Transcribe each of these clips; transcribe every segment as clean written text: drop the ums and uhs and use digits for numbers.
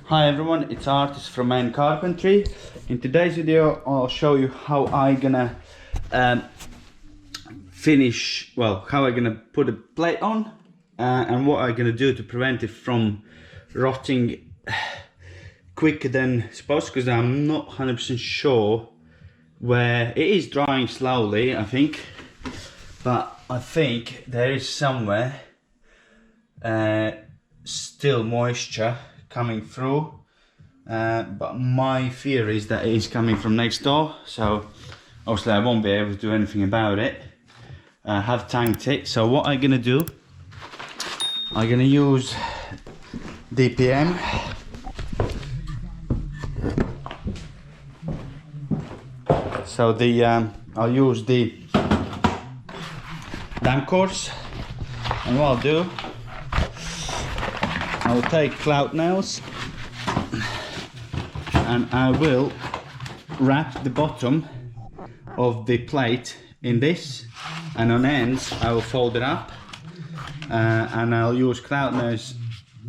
Hi everyone, it's Artis from Man Carpentry. In today's video I'll show you how I gonna how I gonna put a plate on and what I gonna do to prevent it from rotting quicker than supposed, because I'm not 100% sure where it is. Drying slowly, I think, but I think there is somewhere still moisture coming through, but my fear is that it is coming from next door, so obviously I won't be able to do anything about it. I have tanked it, so what I'm gonna do, I'm gonna use DPM. So I'll use the damp course, and what I'll do, I will take clout nails and I will wrap the bottom of the plate in this, and on ends I will fold it up, and I'll use clout nails.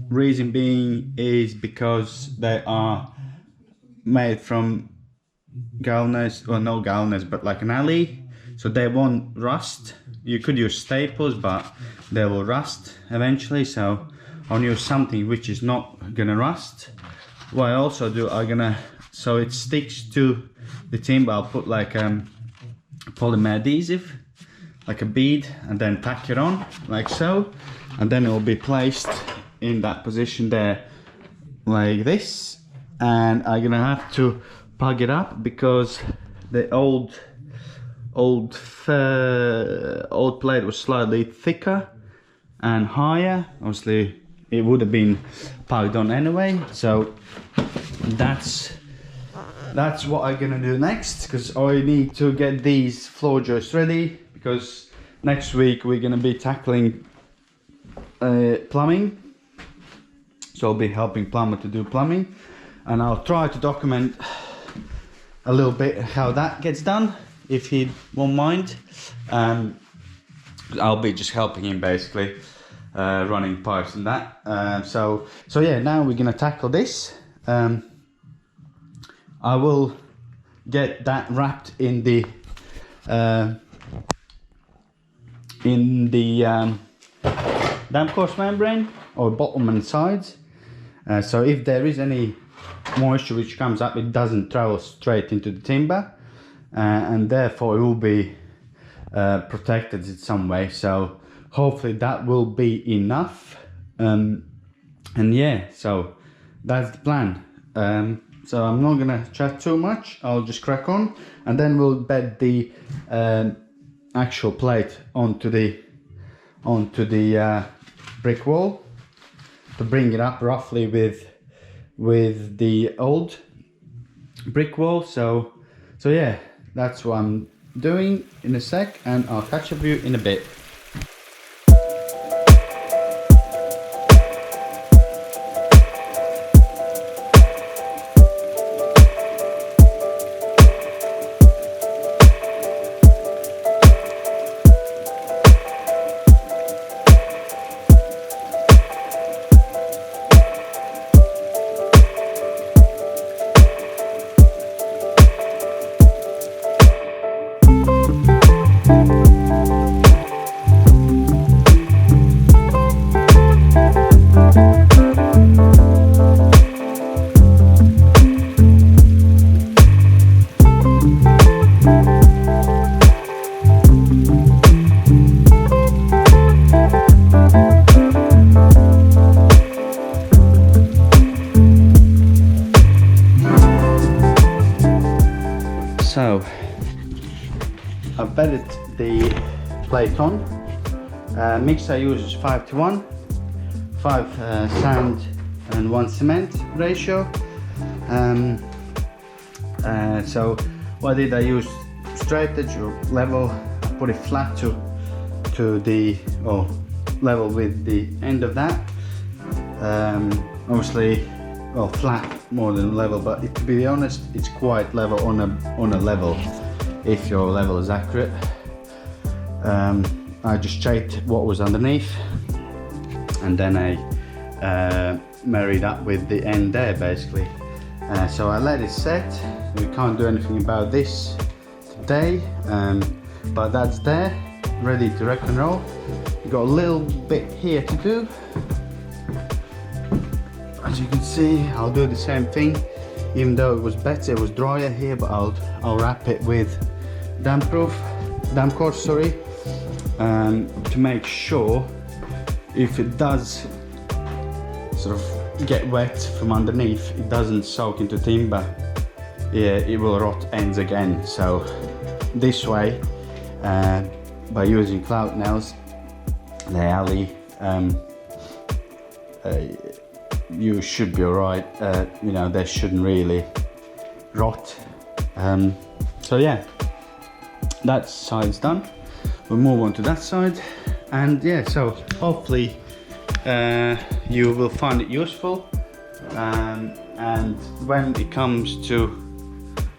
Reason being is because they are made from galvanized, well, no galvanized, but like an alley, so they won't rust. You could use staples, but they will rust eventually, so I'll use something which is not gonna rust. What I also do, so it sticks to the timber, I'll put like polymer adhesive, like a bead, and then tack it on like so, and then it will be placed in that position there like this. And I'm gonna have to plug it up because the old plate was slightly thicker and higher. Obviously it would have been plugged on anyway, so that's what I'm gonna do next, because I need to get these floor joists ready, because next week we're gonna be tackling plumbing, so I'll be helping plumber to do plumbing, and I'll try to document a little bit how that gets done if he won't mind. I'll be just helping him basically, running pipes and that. So yeah, now we're gonna tackle this. I will get that wrapped in the damp course membrane, or bottom and sides, so if there is any moisture which comes up, it doesn't travel straight into the timber, and therefore it will be protected in some way. So hopefully that will be enough, and yeah, so that's the plan. So I'm not gonna chat too much, I'll just crack on, and then we'll bed the actual plate onto the brick wall to bring it up roughly with the old brick wall. So yeah, that's what I'm doing in a sec, and I'll catch up with you in a bit. So I've bedded the plate on. Mix I use is 5:1, 5 sand and 1 cement ratio. So what I did, I used straight edge or level. I put it flat to the, or level with the end of that. Obviously, well, flat more than level, but to be honest, it's quite level on a level, if your level is accurate. I just checked what was underneath, and then I married up with the end there basically. So I let it set. We can't do anything about this today, but that's there, ready to rock and roll. We've got a little bit here to do. As you can see, I'll do the same thing, even though it was better, it was drier here, but I'll wrap it with damp course, sorry, to make sure if it does sort of get wet from underneath, it doesn't soak into timber. Yeah, it will rot ends again. So this way, by using clout nails, the alley, you should be alright. You know, they shouldn't really rot. So yeah, that side's done. We'll move on to that side, and yeah, so hopefully you will find it useful, and when it comes to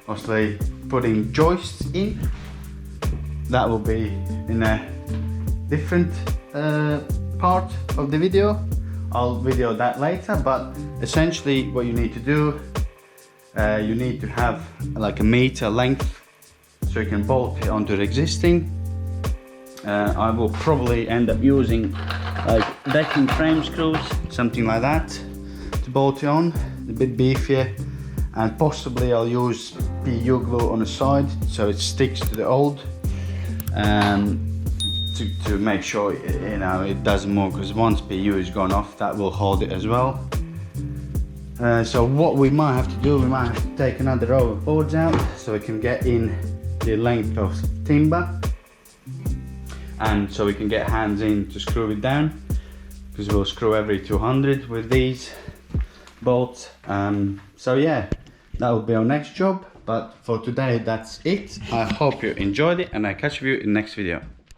obviously putting joists in, that will be in a different part of the video. I'll video that later, but essentially what you need to do, you need to have like a meter length so you can bolt it onto the existing. I will probably end up using like decking frame screws, something like that, to bolt it on, a bit beefier, and possibly I'll use PU glue on the side so it sticks to the old, to make sure, you know, it doesn't move, because once PU is gone off, that will hold it as well. So what we might have to do, we might have to take another row of boards out so we can get in the length of timber, and so we can get hands in to screw it down, because we'll screw every 200 with these bolts. So yeah, that will be our next job, but for today that's it. I hope you enjoyed it, and I'll catch you in the next video.